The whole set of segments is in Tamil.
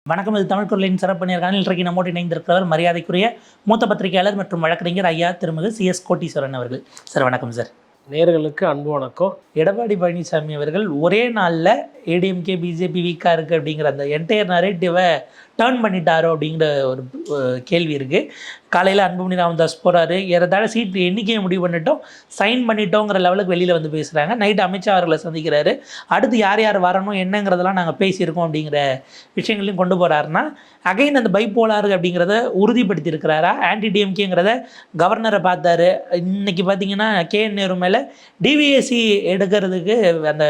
வணக்கம். இது தமிழ் குரலின் சிறப்பு நேர்காணல். இன்றைக்கு நம்மோடு இணைந்திருக்கிறவர் மரியாதைக்குரிய மூத்த பத்திரிகையாளர் மற்றும் வழக்கறிஞர் ஐயா திருமிகு CS கோட்டீஸ்வரன் அவர்கள். சார் வணக்கம் சார். நேயர்களுக்கு அன்பு வணக்கம். எடப்பாடி பழனிசாமி அவர்கள் ஒரே நாளில் ஏடிஎம்கே பிஜேபி வீக்காக இருக்குது அப்படிங்கிற அந்த என்டையர் நரேட்டிவை டேர்ன் பண்ணிட்டாரோ அப்படிங்கிற ஒரு கேள்வி இருக்குது. காலையில் அன்புமணி ராமதாஸ் போகிறாரு, ஏறத்தாழ சீட் எண்ணிக்கையை முடிவு பண்ணிட்டோம், சைன் பண்ணிட்டோங்கிற லெவலுக்கு வெளியில் வந்து பேசுகிறாங்க. நைட்டு அமித்ஷா அவர்களை சந்திக்கிறாரு. அடுத்து யார் யார் வரணும் என்னங்கிறதெல்லாம் நாங்கள் பேசியிருக்கோம் அப்படிங்கிற விஷயங்களையும் கொண்டு போகிறாருன்னா அகைன் அந்த பைப்போலார் அப்படிங்கிறத உறுதிப்படுத்தி இருக்கிறாரா? ஆன்டி டிஎம்கேங்கிறத கவர்னரை பார்த்தாரு. இன்றைக்கி பார்த்தீங்கன்னா KN நேரு மேலே டிவிஎஸ்சி எடுக்கிறதுக்கு அந்த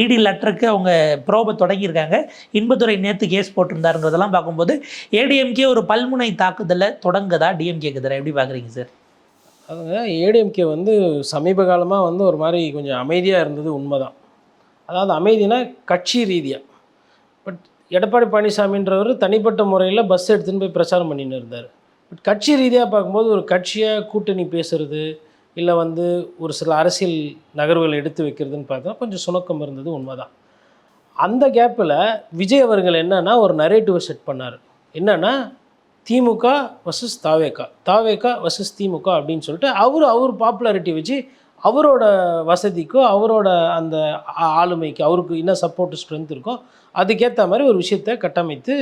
இடி லெட்டருக்கு அவங்க ப்ரோபை தொடங்கியிருக்காங்க. இன்பதுரை நேற்று கேஸ் போட்டிருந்தாருங்கிறதெல்லாம் பார்க்கும்போது ஏடிஎம்கே ஒரு பல்முனை தாக்குதலை தொடங்குதா டிஎம்கேக்கு தர எப்படி பார்க்குறீங்க சார்? அதுங்க ஏடிஎம்கே சமீப காலமாக ஒரு மாதிரி கொஞ்சம் அமைதியாக இருந்தது உண்மைதான். அதாவது அமைதினா கட்சி ரீதியாக. பட் எடப்பாடி பழனிசாமின்றவர் தனிப்பட்ட முறையில் பஸ் எடுத்துன்னு போய் பிரச்சாரம் பண்ணின்னு இருந்தார். பட் கட்சி ரீதியாக பார்க்கும்போது ஒரு கட்சியை கூட்டணி பேசுகிறது இல்லை ஒரு சில அரசியல் நகர்வுகளை எடுத்து வைக்கிறதுன்னு பார்த்தா கொஞ்சம் சுணக்கம் இருந்தது உண்மைதான். அந்த கேப்பில் விஜய் அவர்கள் என்னன்னா ஒரு நரேட்டிவை செட் பண்ணார். என்னென்னா திமுக வர்சஸ் தாவேகா வர்சஸ் திமுக அப்படின்னு சொல்லிட்டு அவர் பாப்புலாரிட்டி வச்சு அவரோட வசதிக்கோ அவரோட அந்த ஆளுமைக்கு அவருக்கு என்ன சப்போர்ட் ஸ்ட்ரென்த் இருக்கோ அதுக்கேற்ற மாதிரி ஒரு விஷயத்தை கட்டமைத்து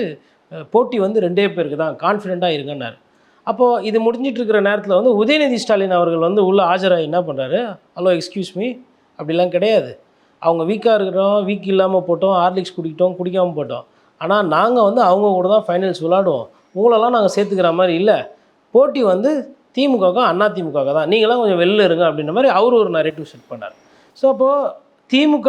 போட்டி 2 பேருக்கு தான், கான்ஃபிடெண்ட்டாக இருங்கன்னாரு. அப்போது இது முடிஞ்சிட்ருக்கிற நேரத்தில் உதயநிதி ஸ்டாலின் அவர்கள் உள்ளே ஆஜராகி என்ன பண்ணுறாரு, ஹலோ எக்ஸ்கியூஸ் மீ, அப்படிலாம் கிடையாது. அவங்க வீக்காக இருக்கிறோம், வீக் இல்லாமல் போட்டோம், ஹார்லிக்ஸ் குடிக்கிட்டோம், குடிக்காமல் போட்டோம், ஆனால் நாங்கள் அவங்க கூட தான் ஃபைனல்ஸ் விளாடுவோம், உங்களெல்லாம் நாங்கள் சேர்த்துக்கிற மாதிரி இல்லை, போட்டி திமுகவுக்கும் அதிமுக தான், நீங்களாம் கொஞ்சம் வெளில இருங்க அப்படின்ற மாதிரி அவர் ஒரு நரேட்டிவ் செட் பண்ணார். ஸோ அப்போது திமுக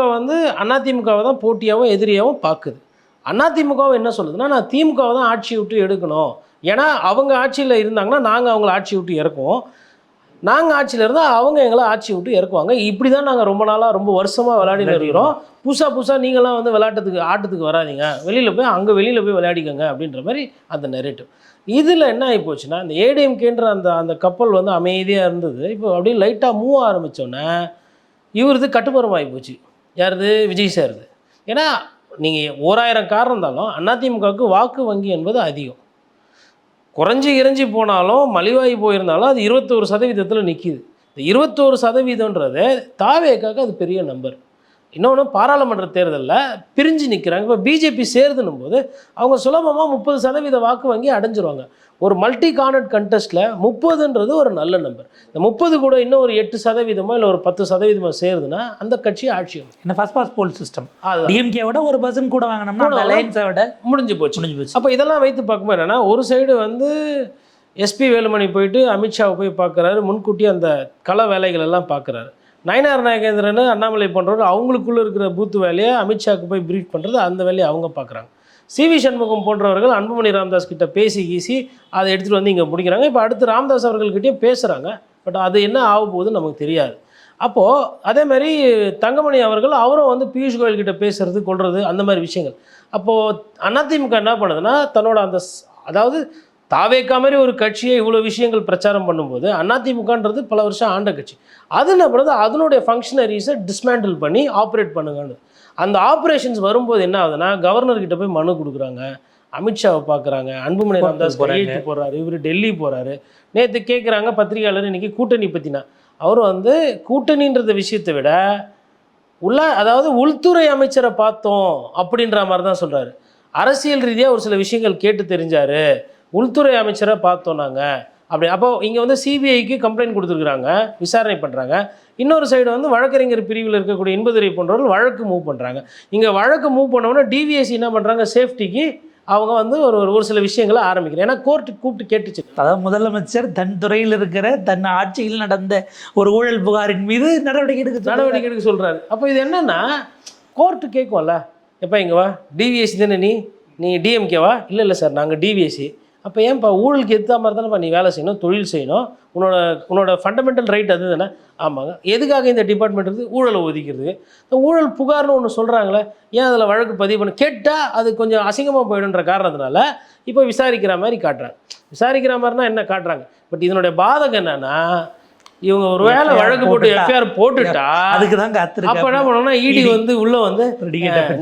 அதிமுகவை தான் போட்டியாகவும் எதிரியாகவும் பார்க்குது. அதிமுகவும் என்ன சொல்லுதுன்னா, நான் திமுகவை தான் ஆட்சியை விட்டு எடுக்கணும், ஏன்னா அவங்க ஆட்சியில் இருந்தாங்கன்னா நாங்கள் அவங்கள ஆட்சியை விட்டு இறக்குவோம், நாங்கள் ஆட்சியில் இருந்தால் அவங்க எங்களை ஆட்சியை விட்டு இறக்குவாங்க, இப்படி தான் நாங்கள் ரொம்ப நாளாக ரொம்ப வருஷமாக விளையாடின்னு இருக்கிறோம், புதுசாக நீங்களாம் ஆட்டத்துக்கு வராதிங்க, வெளியில் போய் விளையாடிக்கங்க அப்படின்ற மாதிரி அந்த நெரேட்டிவ். இதில் என்ன ஆகி போச்சுன்னா, இந்த ஏடிஎம்கேன்ற அந்த கப்பல் அமைதியாக இருந்தது. இப்போ அப்படியே லைட்டாக மூவ் ஆரம்பித்தோன்னே இவரது கட்டுமரம் ஆகி போச்சு. யாருது? விஜய் சார்து. ஏன்னா நீங்கள் 1000 காரணம் இருந்தாலும் அதிமுகவுக்கு வாக்கு வங்கி என்பது அதிகம். குறைஞ்சி போனாலும் மலிவாகி போயிருந்தாலும் அது 21% நிற்கிது. இந்த 21%ன்றது தாவேக்காக்கு அது பெரிய நம்பர். இன்னொன்று, பாராளுமன்ற தேர்தலில் பிரிஞ்சு நிற்கிறாங்க. இப்போ பிஜேபி சேருதுன்னும் போது அவங்க சுலபமாக 30% வாக்கு வங்கி அடைஞ்சிருவாங்க. ஒரு மல்டி கார்னர் கண்டெஸ்ட்டில் 30ன்றது ஒரு நல்ல நம்பர். இந்த 30 கூட இன்னும் ஒரு 8% இல்லை ஒரு 10% சேருதுன்னா அந்த கட்சி ஆட்சி என்ன ஃபர்ஸ்ட் பாஸ் போல் சிஸ்டம். டிஎம்கேவோட 1% கூட வாங்கினோம்னா அலையன்ஸை விட முடிஞ்சு போச்சு. அப்போ இதெல்லாம் வைத்து பார்க்கும்போது என்னென்னா, ஒரு சைடு எஸ்பி வேலுமணி போயிட்டு அமித்ஷாவை போய் பார்க்குறாரு, முன்கூட்டி அந்த கள வேலைகள் எல்லாம் பார்க்குறாரு. நயனார் நாகேந்திரன், அண்ணாமலை போன்றவர் அவங்களுக்குள்ளே இருக்கிற பூத்து வேலையை அமித்ஷாவுக்கு போய் ப்ரீஃப் பண்ணுறது, அந்த வேலையை அவங்க பார்க்குறாங்க. CV சண்முகம் போன்றவர்கள் அன்புமணி ராமதாஸ் கிட்ட பேசி அதை எடுத்துகிட்டு இங்கே முடிக்கிறாங்க. இப்போ அடுத்து ராமதாஸ் அவர்கள்கிட்டயும் பேசுகிறாங்க. பட் அது என்ன ஆக போகுதுன்னு நமக்கு தெரியாது. அப்போது அதேமாதிரி தங்கமணி அவர்கள் அவரும் பியூஷ் கோயல் கிட்ட பேசுகிறது கொள்வது அந்த மாதிரி விஷயங்கள். அப்போது அதிமுக என்ன பண்ணுதுன்னா, தன்னோட அதாவது தாவேக்கா மாதிரி ஒரு கட்சியை இவ்வளோ விஷயங்கள் பிரச்சாரம் பண்ணும்போது அதிமுகன்றது பல வருஷம் ஆண்ட கட்சி, அது என்ன பண்ணுறது, அதனுடைய ஃபங்க்ஷனரிஸை டிஸ்மேண்டில் பண்ணி ஆப்ரேட் பண்ணுங்கன்னு. அந்த ஆப்ரேஷன்ஸ் வரும்போது என்ன ஆகுதுன்னா, கவர்னர்கிட்ட போய் மனு கொடுக்குறாங்க, அமித்ஷாவை பார்க்குறாங்க, அன்புமணி ராமதாஸ் கையெழுத்து போடுறாரு, இவர் டெல்லி போகிறாரு. நேற்று கேட்குறாங்க பத்திரிகையாளர், இன்றைக்கி கூட்டணி பற்றினா அவர் கூட்டணின்றத விஷயத்தை விட அதாவது உள்துறை அமைச்சரை பார்த்தோம் அப்படின்ற மாதிரி தான் சொல்கிறாரு. அரசியல் ரீதியாக ஒரு சில விஷயங்கள் கேட்டு தெரிஞ்சார், உள்துறை அமைச்சரை பார்த்தோம் நாங்கள் அப்படி. அப்போ இங்கே சிபிஐக்கு கம்ப்ளைண்ட் கொடுத்துருக்குறாங்க, விசாரணை பண்ணுறாங்க. இன்னொரு சைடு வழக்கறிஞர் பிரிவில் இருக்கக்கூடிய இன்பதுரை போன்றவர்கள் வழக்கு மூவ் பண்ணுறாங்க. இங்கே வழக்கு மூவ் பண்ணோன்னா டிவிஎஸ்சி என்ன பண்ணுறாங்க, சேஃப்டிக்கு அவங்க ஒரு சில விஷயங்களை ஆரம்பிக்கிறேன். ஏன்னா கோர்ட்டுக்கு கூப்பிட்டு கேட்டுச்சு. அதாவது முதலமைச்சர் தன் துறையில் இருக்கிற தன் ஆட்சியில் நடந்த ஒரு ஊழல் புகாரின் மீது நடவடிக்கை எடுக்க சொல்கிறாரு. அப்போ இது என்னென்னா, கோர்ட்டு கேட்கும்ல, எப்போ இங்கே வா, டிவிஎஸ்சி தானே நீ டிஎம்கேவா? இல்லை சார் நாங்கள் டிவிஎஸ்சி. அப்போ ஏன்ப்பா ஊழலுக்கு எத்தா மாதிரி தானேப்பா நீ வேலை செய்யணும், தொழில் செய்யணும், உன்னோட ஃபண்டமெண்டல் ரைட் அது தானே. ஆமாங்க, எதுக்காக இந்த டிபார்ட்மெண்ட் ஊழலை ஒதுக்கிறது? ஊழல் புகார்னு ஒன்று சொல்கிறாங்களே, ஏன் அதில் வழக்கு பதிவு பண்ண கேட்டால் அது கொஞ்சம் அசிங்கமாக போயிடுன்ற காரணத்தினால இப்போ விசாரிக்கிற மாதிரி காட்டுறாங்க. விசாரிக்கிற மாதிரினா என்ன காட்டுறாங்க. பட் இதனுடைய பாதகம் என்னென்னா, இவங்க ஒரு வேளை வழக்கு போட்டு எஃப்ஐஆர் போட்டுட்டா அதுக்கு தான் காத்திருக்கு. அப்போ என்ன பண்ணோம்னா இடி வந்து உள்ளே வந்து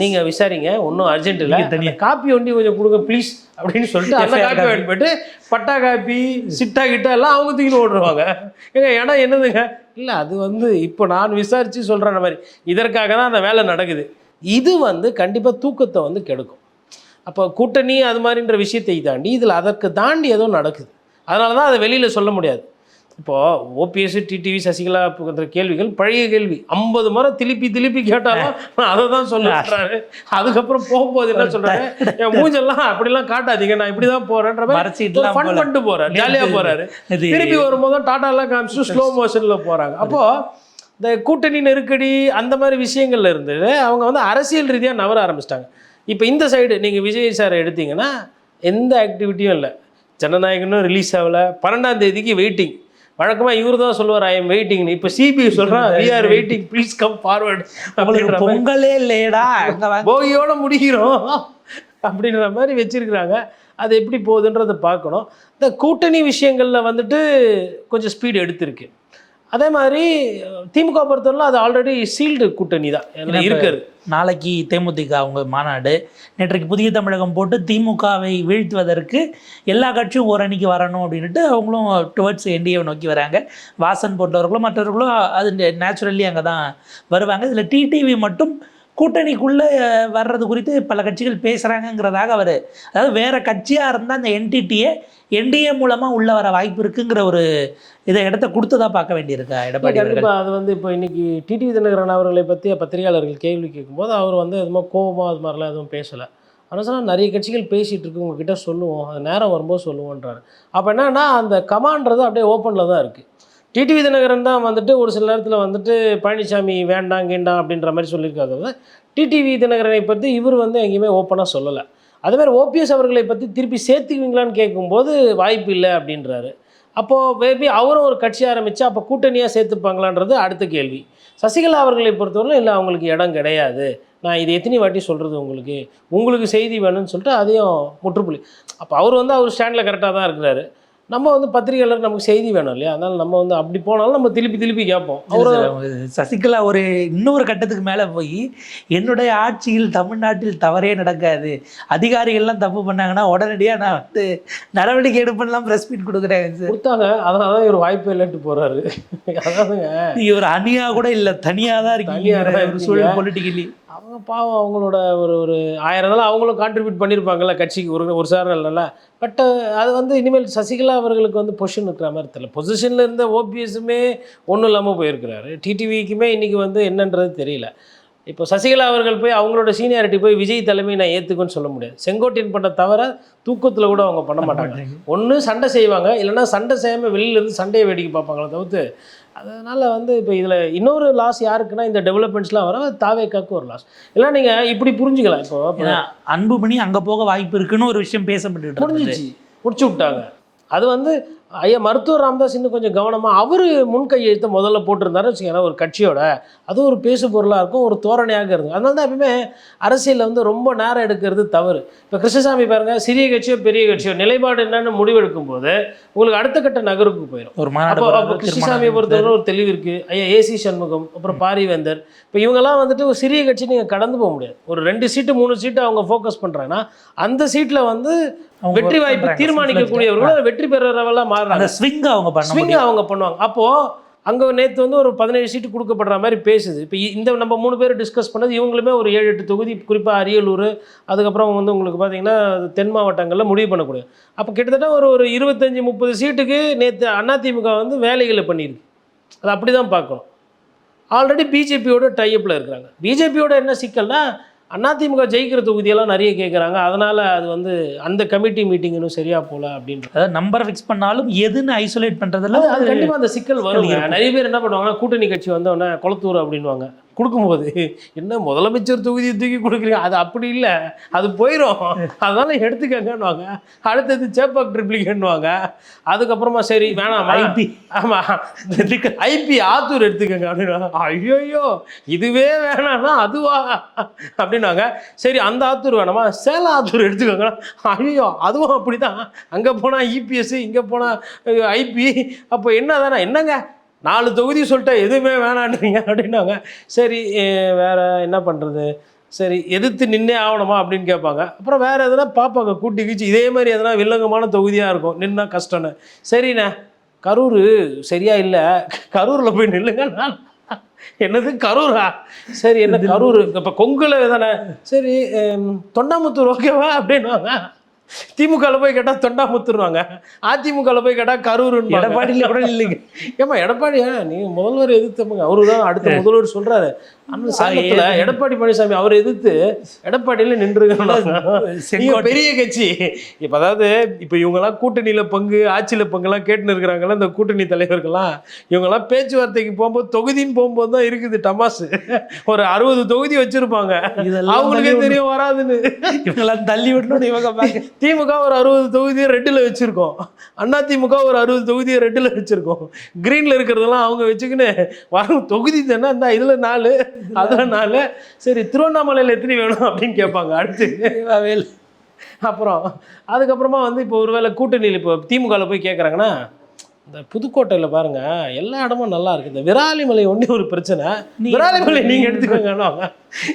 நீங்கள் விசாரிங்க, ஒன்றும் அர்ஜென்ட் இல்லை, காப்பி ஒண்டி கொஞ்சம் கொடுங்க ப்ளீஸ் அப்படின்னு சொல்லிட்டு அந்த காப்பி வாங்கிட்டு போயிட்டு பட்டா காப்பி சிட்டா கிட்டா எல்லாம் அவங்க தூக்கிட்டு ஓடுருவாங்க. ஏங்க ஏன்னா என்னதுங்க, இல்லை அது வந்து இப்போ நான் விசாரித்து சொல்கிற மாதிரி இதற்காக தான் அந்த வேலை நடக்குது. இது வந்து கண்டிப்பாக தூக்கத்தை வந்து கெடுக்கும். அப்போ கூட்டணி அது மாதிரின்ற விஷயத்தை தாண்டி இதில் அதற்கு தாண்டி ஏதோ நடக்குது. அதனால தான் அதை வெளியில் சொல்ல முடியாது. இப்போது ஓபிஎஸ், டிடிவி, சசிகலா போன்ற கேள்விகள் பழைய கேள்வி 50 முறை திருப்பி கேட்டாலும் அதை தான் சொல்லுறாரு. அதுக்கப்புறம் போகும்போது என்ன சொல்கிறாரு, என் மூஞ்செல்லாம் அப்படிலாம் காட்டாதீங்க, நான் இப்படி தான் போகிறேன்ற மாதிரி ஃபன் பண்ணிட்டு போகிறார், ஜாலியாக போகிறாரு. திருப்பி வரும்போது டாட்டாலாம் காமிச்சு ஸ்லோ மோஷனில் போகிறாங்க. அப்போது இந்த கூட்டணி நெருக்கடி அந்த மாதிரி விஷயங்கள்ல இருந்து அவங்க வந்து அரசியல் ரீதியாக நவர ஆரம்பிச்சிட்டாங்க. இப்போ இந்த சைடு நீங்கள் விஜய் சாரை எடுத்தீங்கன்னா எந்த ஆக்டிவிட்டியும் இல்லை, ஜனநாயகனும் ரிலீஸ் ஆகலை, 12ஆம் தேதிக்கு வெயிட்டிங். வழக்கமாக இவர் தான் சொல்லுவார் ஐ எம் வெயிட்டிங்னு, இப்போ சிபிஐ சொல்கிறான் we are waiting please come forward அப்படின்ற பொங்கலே இல்லையடா போகியோட முடிகிறோம் அப்படின்ற மாதிரி வச்சுருக்குறாங்க. அது எப்படி போகுதுன்றதை பார்க்கணும். இந்த கூட்டணி விஷயங்களில் வந்துட்டு கொஞ்சம் ஸ்பீடு எடுத்திருக்கு. அதே மாதிரி திமுக பொறுத்தவரை அது ஆல்ரெடி சீல்டு கூட்டணி தான் இருக்குது. நாளைக்கு தேமுதிக அவங்க மாநாடு, நேற்றைக்கு புதிய தமிழகம் போட்டு திமுகவை வீழ்த்துவதற்கு எல்லா கட்சியும் ஒரு அணிக்கு வரணும் அப்படின்ட்டு அவங்களும் டுவர்ட்ஸ் என்டிஏவை நோக்கி வராங்க. வாசன் போன்றவர்களும் மற்றவர்களும் அது நேச்சுரலி அங்கே தான் வருவாங்க. இதில் டிடிவி மட்டும் கூட்டணிக்குள்ளே வர்றது குறித்து பல கட்சிகள் பேசுகிறாங்கங்கிறதாக அவர், அதாவது வேறு கட்சியாக இருந்தால் அந்த என்டிடியை என்டிஏ மூலமாக உள்ளே வர வாய்ப்பு இருக்குங்கிற ஒரு இதை இடத்த கொடுத்ததாக பார்க்க வேண்டியிருக்கா எடப்பாடி? கண்டிப்பாக அது வந்து இப்போ இன்றைக்கி டிடிவி தினகரன் அவர்களை பற்றி பத்திரிகையாளர்கள் கேள்வி கேட்கும்போது அவர் வந்து எதுவும் கோபமாக அது மாதிரிலாம் எதுவும் பேசலை. ஆனால் சொன்னால் நிறைய கட்சிகள் பேசிகிட்டு இருக்கு, உங்ககிட்ட சொல்லுவோம், அது நேரம் வரும்போது சொல்லுவோன்றாரு. அப்போ என்னன்னா அந்த கமான்றது அப்படியே ஓப்பனில் தான் இருக்குது. டிடிவி தினகரன் தான் வந்துட்டு ஒரு சில நேரத்தில் வந்துட்டு பழனிசாமி வேண்டாம் கேண்டாம் அப்படின்ற மாதிரி சொல்லியிருக்காங்க. டிடிவி தினகரனை பற்றி இவர் வந்து எங்கேயுமே ஓப்பனாக சொல்லலை. அதுமாதிரி ஓபிஎஸ் அவர்களை பற்றி திருப்பி சேர்த்துக்குவீங்களான்னு கேட்கும்போது வாய்ப்பு இல்லை அப்படின்றாரு. அப்போது மேபி அவரும் ஒரு கட்சி ஆரம்பித்தா அப்போ கூட்டணியாக சேர்த்துப்பாங்களான்றது அடுத்த கேள்வி. சசிகலா அவர்களை பொறுத்தவரை இல்லை, அவங்களுக்கு இடம் கிடையாது, நான் இது எத்தனை வாட்டி சொல்கிறது உங்களுக்கு செய்தி வேணும்னு சொல்லிட்டு அதையும் முற்றுப்புள்ளி. அப்போ அவர் வந்து அவர் ஸ்டாண்டில் கரெக்டாக தான் இருக்கிறாரு. நம்ம வந்து பத்திரிகையாளர் நமக்கு செய்தி வேணும் இல்லையா, அதனால் நம்ம வந்து அப்படி போனாலும் நம்ம திருப்பி கேட்போம். சசிகலா ஒரு இன்னொரு கட்டத்துக்கு மேலே போய் என்னுடைய ஆட்சியில் தமிழ்நாட்டில் தவறே நடக்காது, அதிகாரிகள்லாம் தப்பு பண்ணாங்கன்னா உடனடியாக நான் வந்து நடவடிக்கை எடுப்பேன்லாம் ப்ரெஸ் மீட் கொடுத்தாங்க. அதனால தான் இவர் வாய்ப்பு இல்லைன்ட்டு போகிறாரு. அதாவதுங்க இவர் அணியாக கூட இல்லை, தனியாக தான் இருக்கீங்க சூழல் பொலிட்டிக்கலி. அவங்க பாவம் அவங்களோட ஒரு 1000 நாள் அவங்களும் கான்ட்ரிபியூட் பண்ணியிருப்பாங்கல்ல கட்சிக்கு ஒரு சார் இல்லைல்ல. பட் அது வந்து இனிமேல் சசிகலா அவர்களுக்கு வந்து பொசிஷன் இருக்கிற மாதிரி தெரியல. பொசிஷனில் இருந்த ஓபிஎஸுமே ஒன்றும் இல்லாமல் போயிருக்கிறாரு. டிடிவிக்குமே இன்றைக்கி வந்து என்னன்றது தெரியல. இப்போ சசிகலா அவர்கள் போய் அவங்களோட சீனியாரிட்டி போய் விஜய் தலைமை நான் ஏற்றுக்குன்னு சொல்ல முடியாது. செங்கோட்டையன் பண்ண தவிர தூக்கத்தில் கூட அவங்க பண்ண மாட்டாங்க. ஒன்று சண்டை செய்வாங்க, இல்லைனா சண்டை செய்யாமல் வெளியிலேருந்து சண்டையை வேடிக்கை பார்ப்பாங்களே தவிர்த்து. அதனால் வந்து இப்போ இதில் இன்னொரு லாஸ் யாருக்குன்னா இந்த டெவலப்மெண்ட்ஸ்லாம் வர தாவேக்காக்கு ஒரு லாஸ். இல்லை நீங்கள் இப்படி புரிஞ்சுக்கலாம். இப்போ அன்புமணி அங்கே போக வாய்ப்பு இருக்குன்னு ஒரு விஷயம் பேசப்பட்டு முடிச்சு விட்டாங்க. அது வந்து ஐயா மருத்துவர் ராமதாஸ் இன்னும் கொஞ்சம் கவனமாக அவர் முன்கையெழுத்தை முதல்ல போட்டிருந்தாருன்னு வச்சுக்கோங்க, ஒரு கட்சியோட அது ஒரு பேசு பொருளாக இருக்கும், ஒரு தோரணையாக இருக்கும். அதனால தான் எப்பவுமே அரசியலில் வந்து ரொம்ப நேரம் எடுக்கிறது தவறு. இப்போ கிருஷ்ணசாமி பாருங்கள், சிறிய கட்சியோ பெரிய கட்சியோ நிலைப்பாடு என்னன்னு முடிவெடுக்கும் போது உங்களுக்கு அடுத்த கட்ட நகருக்கு போயிடும். அப்போ கிருஷ்ணசாமியை பொறுத்தவரை ஒரு தெளிவு இருக்குது. ஐயா ஏசி சண்முகம், அப்புறம் பாரிவேந்தர், இப்போ இவங்கெல்லாம் வந்துட்டு ஒரு சிறிய கட்சி நீங்கள் கடந்து போக முடியாது. ஒரு 2 சீட்டு 3 சீட்டு அவங்க ஃபோக்கஸ் பண்ணுறாங்கன்னா அந்த சீட்டில் வந்து வெற்றி வாய்ப்பு தீர்மானிக்கக்கூடியவர்கள் வெற்றி பெறவெல்லாம் மாறுறாங்க. ஸ்விங் அவங்க பண்ணுவாங்க. அப்போது அங்கே நேற்று வந்து ஒரு 17 சீட்டு கொடுக்கப்படுற மாதிரி பேசுது. இப்போ இந்த நம்ம 3 பேர் டிஸ்கஸ் பண்ணது இவங்களுமே ஒரு 7-8 தொகுதி, குறிப்பாக அரியலூர், அதுக்கப்புறம் வந்து உங்களுக்கு பார்த்தீங்கன்னா தென் மாவட்டங்களில் முடிவு பண்ணக்கூடிய. அப்போ கிட்டத்தட்ட ஒரு 25-30 சீட்டுக்கு நேற்று அதிமுக வந்து வேலைகளை பண்ணியிருக்கு. அது அப்படி தான் பார்க்கணும். ஆல்ரெடி பிஜேபியோட டைப்பில் இருக்கிறாங்க. பிஜேபியோட என்ன சிக்கல்னா அதிமுக ஜெயிக்கிற தொகுதியெல்லாம் நிறைய கேட்குறாங்க. அதனால் அது வந்து அந்த கமிட்டி மீட்டிங் இன்னும் சரியாக போகல அப்படின்ற. அதாவது நம்பரை ஃபிக்ஸ் பண்ணாலும் எதுன்னு ஐசோலேட் பண்ணுறதில்ல. அது கண்டிப்பாக அந்த சிக்கல் வரும். நிறைய பேர் என்ன பண்ணுவாங்கன்னா கூட்டணி கட்சி வந்தோடனே குளத்தூர் அப்படின்வாங்க. கொடுக்கும்போது என்ன முதலமைச்சர் தொகுதியை தூக்கி கொடுக்குறீங்க, அது அப்படி இல்லை, அது போயிடும், அதனால எடுத்துக்கங்கன்னுவாங்க. அடுத்தது சேப்பாக் ட்ரிப்ளிகன்னுவாங்க. அதுக்கப்புறமா சரி வேணாம் ஐபி, ஆமாம் ஐபி ஆத்தூர் எடுத்துக்கங்க அப்படின்வாங்க. ஐயோயோ இதுவே வேணாம்னா அதுவா அப்படின்வாங்க. சரி அந்த ஆத்தூர் வேணாமா, சேலம் ஆத்தூர் எடுத்துக்கோங்க. ஐயோ அதுவும் அப்படி தான், அங்கே போனால் இபிஎஸ், இங்கே போனால் ஐபி. அப்போ என்ன தானே என்னங்க 4 தொகுதி சொல்லிட்டா எதுவுமே வேணான்றீங்க அப்படின்னாங்க. சரி வேறு என்ன பண்ணுறது, சரி எதிர்த்து நின்னே ஆகணுமா அப்படின்னு கேட்பாங்க. அப்புறம் வேறு எதுனா பார்ப்பாங்க கூட்டி கீச்சு, இதே மாதிரி எதனா வில்லங்கமான தொகுதியாக இருக்கும், நின்னா கஷ்டம்னு. சரிண்ணே கரூர் சரியா இல்லை, கரூரில் போய் நில்லுங்க. நான் என்னது கரூரா, சரி என்ன கரூர் இப்போ கொங்குல தானே, சரி தொண்டாமுத்தூர் ஓகேவா அப்படின்வாங்க. திமுகவில் போய் கேட்டால் தொண்டாமுத்துருவாங்க, அதிமுகவில் போய் கேட்டால் கரூருன்னு. எடப்பாடியில் கூட இல்லைங்க. ஏமா எடப்பாடியா நீங்கள் முதல்வர் எதிர்த்தவங்க, அவரு தான் அடுத்த முதல்வர் சொல்கிறாரு. அந்த சமயத்தில் எடப்பாடி பழனிசாமி அவர் எதிர்த்து எடப்பாடியில் நின்றுருக்காங்க. பெரிய கட்சி இப்போ, அதாவது இப்போ இவங்கெல்லாம் கூட்டணியில் பங்கு ஆட்சியில் பங்குலாம் கேட்டுன்னு இருக்கிறாங்களா இந்த கூட்டணி தலைவர்கள்லாம். இவங்கெல்லாம் பேச்சுவார்த்தைக்கு போகும்போது தொகுதின்னு போகும்போது தான் இருக்குது டமாசு. ஒரு 60 தொகுதி வச்சுருப்பாங்க, அவங்களுக்கே தெரியும் வராதுன்னு. இவங்கெல்லாம் தள்ளி விடணும். இவங்க திமுக ஒரு 60 தொகுதியை ரெட்டில் வச்சுருக்கோம், அதிமுக ஒரு 60 தொகுதியை ரெட்டில் வச்சுருக்கோம், க்ரீனில் இருக்கிறதெல்லாம் அவங்க வச்சுக்கின்னு வரும் தொகுதி தானே இந்த இதில் 4 அதில் 4, சரி திருவண்ணாமலையில் எத்தனை வேணும் அப்படின்னு கேட்பாங்க அடுத்து. அப்புறம் அதுக்கப்புறமா வந்து இப்போ ஒருவேளை கூட்டணியில் இப்போ திமுகவில் போய் கேட்குறாங்கன்னா, இந்த புதுக்கோட்டையில் பாருங்கள் எல்லா இடமும் நல்லா இருக்குது, இந்த விராலிமலை ஒன்றே ஒரு பிரச்சனை, விராலிமலை நீங்கள் எடுத்துக்கோங்க.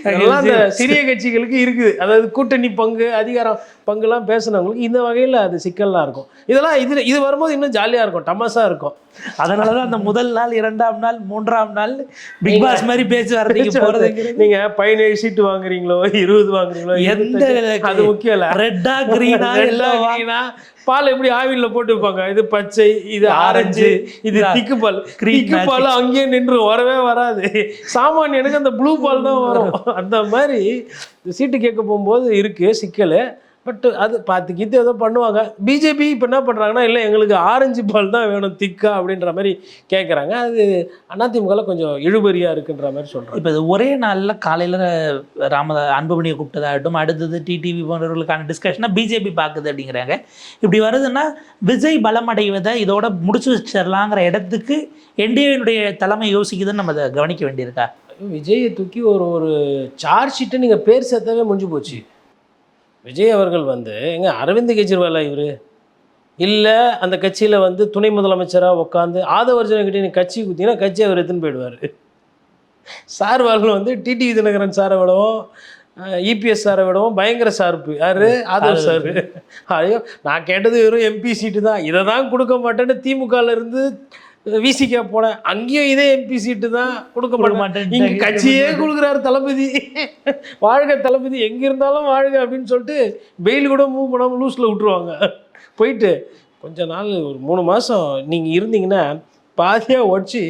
அதெல்லாம் அந்த சிறிய கட்சிகளுக்கு இருக்குது, அதாவது கூட்டணி பங்கு அதிகாரம் பங்குலாம் பேசுனவங்களுக்கு இந்த வகையில் அது சிக்கல்லாம் இருக்கும். இதெல்லாம் இது வரும்போது இன்னும் ஜாலியாக இருக்கும், டமாஸாக இருக்கும். அதனால தான் அந்த முதல் நாள் 2ஆம் நாள் 3ஆம் நாள் பிக் பாஸ் மாதிரி பேச்சுவார்த்தைக்கு போகிறது. நீங்கள் 17 சீட்டு வாங்குறீங்களோ 20 வாங்குறீங்களோ எந்த அது முக்கியம் இல்லை, ரெட்டா கிரீனா பால் எப்படி ஆவியில் போட்டு வைப்பாங்க, இது பச்சை இது ஆரஞ்சு இது திக்கு பால், திக்கு பால் அங்கேயே நின்று வரவே வராது, சாமானியனுக்கு அந்த ப்ளூ பால் தான் வரும். அந்த மாதிரி சீட்டு கேட்க போகும்போது இருக்குது சிக்கல். பட் அது பார்த்துக்கிட்டு ஏதோ பண்ணுவாங்க. பிஜேபி இப்போ என்ன பண்ணுறாங்கன்னா, இல்லை எங்களுக்கு ஆரஞ்சு பால் தான் வேணும் திக்கா அப்படின்ற மாதிரி கேட்குறாங்க. அது அதிமுகவில் கொஞ்சம் இழுபறியாக இருக்குன்ற மாதிரி சொல்கிறாங்க. இப்போ இது ஒரே நாளில் காலையில் அன்புமணியை கூப்பிட்டதாகட்டும், அடுத்தது டிடிவி போன்றவர்களுக்கான டிஸ்கஷனாக பிஜேபி பார்க்குது அப்படிங்கிறாங்க. இப்படி வருதுன்னா விஜய் பலமடைவதை இதோட முடிச்சு வச்சிடலாங்கிற இடத்துக்கு என்டிஏனுடைய தலைமை யோசிக்குதுன்னு நம்ம அதை கவனிக்க வேண்டியிருக்கா? விஜயை தூக்கி ஒரு சார்ஜ் ஷீட்டை நீங்கள் பேர் சேர்த்தாவே முடிஞ்சு போச்சு. விஜய் அவர்கள் வந்து எங்க அரவிந்த் கெஜ்ரிவாலா இவர் இல்லை, அந்த கட்சியில் வந்து துணை முதலமைச்சராக உட்காந்து ஆதவர்ஜனக்கிட்டே நீங்கள் கட்சி குத்திங்கன்னா கட்சி அவர் எடுத்துன்னு போயிடுவார். சார் வாழ்கள் வந்து டிடிவி தினகரன் சாரை விடவும் இபிஎஸ் சாரை விடவும் பயங்கர சார்பு யார், ஆதவ் சார். ஐயோ நான் கேட்டது வெறும் எம்பி சீட்டு தான், இதை தான் கொடுக்க மாட்டேன்னு திமுகலேருந்து விசிகா போனேன், அங்கேயும் இதே எம்பி சீட்டு தான் கொடுக்க மாட்டேன், இங்கே கட்சியே கொடுக்குறாரு தளபதி, வாழ்க தளபதி எங்கே இருந்தாலும் வாழ்க அப்படின்னு சொல்லிட்டு பெயில் கூட மூவ் பண்ணாமல் லூஸில் விட்டுருவாங்க. போயிட்டு கொஞ்ச நாள் ஒரு 3 மாதம் நீங்கள் இருந்தீங்கன்னா பாதியாக உடச்சி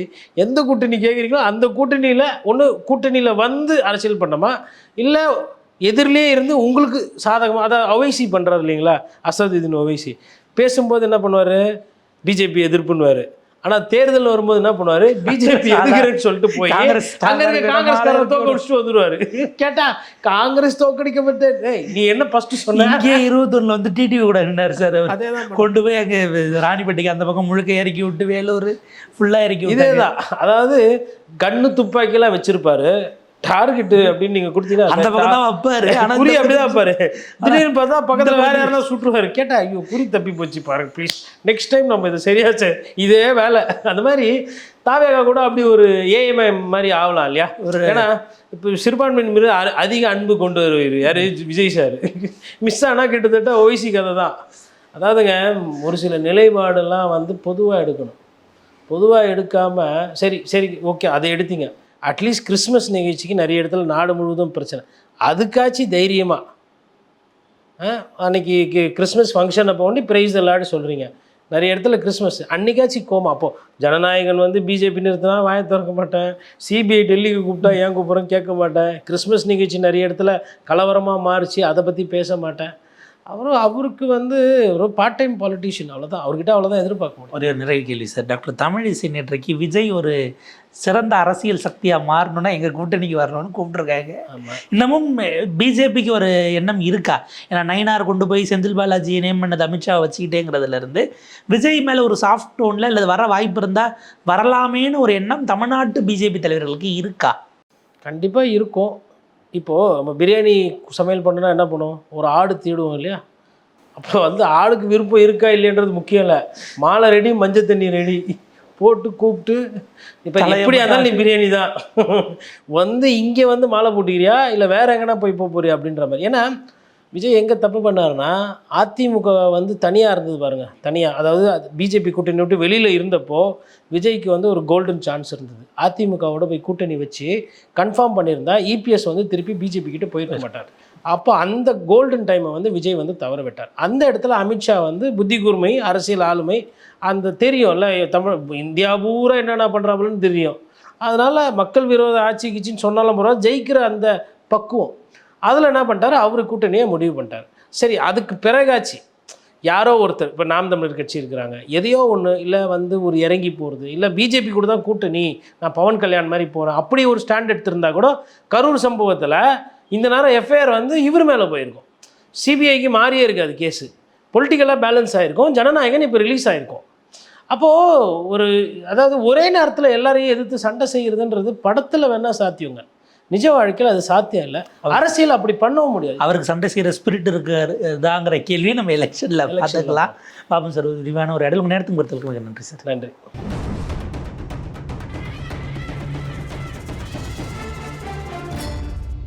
எந்த கூட்டணி கேட்குறீங்களோ அந்த கூட்டணியில் ஒன்று கூட்டணியில் வந்து அரசியல் பண்ணோமா, இல்லை எதிரிலே இருந்து உங்களுக்கு சாதகமாக, அதாவது ஒவைசி பண்ணுறாரு இல்லைங்களா, அசதுதீன் ஒவைசி பேசும்போது என்ன பண்ணுவார், பிஜேபி எதிர்ப்புன்னுவார். ஆனால் தேர்தல் வரும்போது என்ன பண்ணுவார், பிஜேபி எதுக்குறேன்னு சொல்லிட்டு போய் காங்கிரஸ்காரரை தோக்கடிச்சுட்டு வந்துடுவார். கேட்டால் காங்கிரஸ் தோக்கடிக்கப்பட்ட நீ என்ன ஃபஸ்ட்டு சொன்ன, இங்கே 21 வந்து டிடிவி கூட இருந்தார் சார், அதே தான் கொண்டு போய் அங்கே ராணிப்பேட்டைக்கு அந்த பக்கம் முழுக்க இறக்கி விட்டு வேலூர் ஃபுல்லாக இறக்கி விட்டு. இதே தான், அதாவது கண்ணு துப்பாக்கியெல்லாம் வச்சுருப்பாரு, டார்கெட்டு அப்படின்னு நீங்கள் கொடுத்தீங்கன்னா அந்த பக்கம் தான் வைப்பாரு, ஆனால் குறி அப்படி தான் வைப்பாரு. திடீர்னு பார்த்தா பக்கத்தில் வேறு யாருன்னா சுட்டுருவாரு. கேட்டால் ஐயோ குறி தப்பி போச்சு பாருங்க ப்ளீஸ், நெக்ஸ்ட் டைம் நம்ம இதை சரியாச்சு, இதே வேலை. அந்த மாதிரி தாவேகா கூட அப்படி ஒரு ஏஎம்ஐ மாதிரி ஆகலாம் இல்லையா, ஏன்னா இப்போ சிறுபான்மையின் மீது அதிக அன்பு கொண்டு வருவார் யார், விஜய் சார். மிஸ் ஆனால் கிட்டத்தட்ட ஓய்சி கதை தான். அதாவதுங்க ஒரு சில நிலைப்பாடெல்லாம் வந்து பொதுவாக எடுக்கணும், பொதுவாக எடுக்காமல் சரி சரி ஓகே அதை எடுத்தீங்க, அட்லீஸ்ட் கிறிஸ்மஸ் நிகழ்ச்சிக்கு நிறைய இடத்துல நாடு முழுவதும் பிரச்சனை, அதுக்காச்சும் தைரியமாக அன்றைக்கி கிறிஸ்மஸ் ஃபங்க்ஷன் அப்போ ஒண்டி ப்ரைஸ் எல்லாரும் சொல்கிறீங்க, நிறைய இடத்துல கிறிஸ்மஸ் அன்றைக்காச்சும் கோமா. அப்போது ஜனநாயகன் வந்து பிஜேபி நிறுத்தினா வாயை திறக்க மாட்டேன், சிபிஐ டெல்லிக்கு கூப்பிட்டா ஏன் கூப்பிட்றோம் கேட்க மாட்டேன், கிறிஸ்மஸ் நிகழ்ச்சி நிறைய இடத்துல கலவரமாக மாறிச்சு அதை பற்றி பேச மாட்டேன். அவருக்கு வந்து ஒரு பார்ட் டைம் பாலிட்டிஷியன், அவ்வளோதான், அவர்கிட்ட அவ்வளோதான் எதிர்பார்க்க முடியும். ஒரு நிறைய கேள்வி சார், டாக்டர் தமிழிசை நேற்றைக்கு விஜய் ஒரு சிறந்த அரசியல் சக்தியாக மாறணும்னா எங்கள் கூட்டணிக்கு வரணும்னு கூப்பிட்ருக்காங்க. இன்னமும் பிஜேபிக்கு ஒரு எண்ணம் இருக்கா? ஏன்னா நயினார் கொண்டு போய் செந்தில் பாலாஜி நேம் பண்ணது அமித்ஷா வச்சுக்கிட்டேங்கிறதுலேருந்து விஜய் மேலே ஒரு சாஃப்ட் டோனில் இல்லை வர வாய்ப்பு இருந்தால் வரலாமேன்னு ஒரு எண்ணம் தமிழ்நாட்டு பிஜேபி தலைவர்களுக்கு இருக்கா? கண்டிப்பாக இருக்கும். இப்போது நம்ம பிரியாணி சமையல் பண்ணோன்னா என்ன பண்ணுவோம், ஒரு ஆடு தேடுவோம் இல்லையா, அப்போ வந்து ஆடுக்கு விருப்பம் இருக்கா இல்லைன்றது முக்கியம் இல்லை, மாலை ரெடி மஞ்சள் தண்ணி ரெடி, போட்டு கூப்பிட்டு இப்போ எப்படியா இருந்தாலும் நீ பிரியாணி தான் வந்து இங்கே வந்து மாலை போட்டுக்கிறியா இல்லை வேற எங்கன்னா போய் போறியா அப்படின்ற மாதிரி. ஏன்னா விஜய் எங்கே தப்பு பண்ணாருன்னா, அதிமுக வந்து தனியாக இருந்தது பாருங்கள், தனியாக, அதாவது பிஜேபி கூட்டணி விட்டு வெளியில் இருந்தப்போ விஜய்க்கு வந்து ஒரு கோல்டன் சான்ஸ் இருந்தது. அதிமுகவோட போய் கூட்டணி வச்சு கன்ஃபார்ம் பண்ணியிருந்தா இபிஎஸ் வந்து திருப்பி பிஜேபி கிட்ட போயிருக்க மாட்டார். அப்போ அந்த கோல்டன் டைமை வந்து விஜய் வந்து தவற விட்டார். அந்த இடத்துல அமித்ஷா வந்து புத்தி கூர்மை, அரசியல் ஆளுமை, அந்த தெரியும்ல தமிழ் இந்தியா பூரா என்னென்ன பண்ணுறாப்புலன்னு தெரியும். அதனால் மக்கள் விரோத ஆட்சி கிச்சின்னு சொன்னாலும் பரவாயில்ல, ஜெயிக்கிற அந்த பக்குவம், அதில் என்ன பண்ணிட்டார், அவர் கூட்டணியை முடிவு பண்ணிட்டார். சரி, அதுக்கு பிறகாச்சு யாரோ ஒருத்தர், இப்போ நாம் தமிழர் கட்சி இருக்கிறாங்க, எதையோ ஒன்று இல்லை வந்து ஒரு இறங்கி போகிறது, இல்லை பிஜேபி கூட தான் கூட்டணி, நான் பவன் கல்யாண் மாதிரி போகிறேன், அப்படி ஒரு ஸ்டாண்ட் எடுத்திருந்தா கூட கரூர் சம்பவத்தில் இந்த நேரம் எஃப்ஐஆர் வந்து இவர் மேலே போயிருக்கும், சிபிஐக்கு மாறியே இருக்காது கேஸு, பொலிட்டிக்கலாக பேலன்ஸ் ஆகிருக்கும், ஜனநாயகன் இப்போ ரிலீஸ் ஆகிருக்கும். அப்போது ஒரு அதாவது ஒரே நேரத்தில் எல்லாரையும் எதிர்த்து சண்டை செய்கிறதுன்றது படத்தில் வேணால் சாத்தியங்க, நிஜ வாழ்க்கையில் அது சாத்தியம் இல்லை. அரசியல் அப்படி பண்ணவும் முடியாது. அவருக்கு சண்டை செய்கிற ஸ்பிரிட் இருக்குதாங்கிற கேள்வியை நம்ம எலெக்ஷனில் பார்த்துக்கலாம். பாபு சார், விரிவான ஒரு இடையில நேரத்துக்கு பொறுத்தவரைக்கும் நன்றி சார். நன்றி.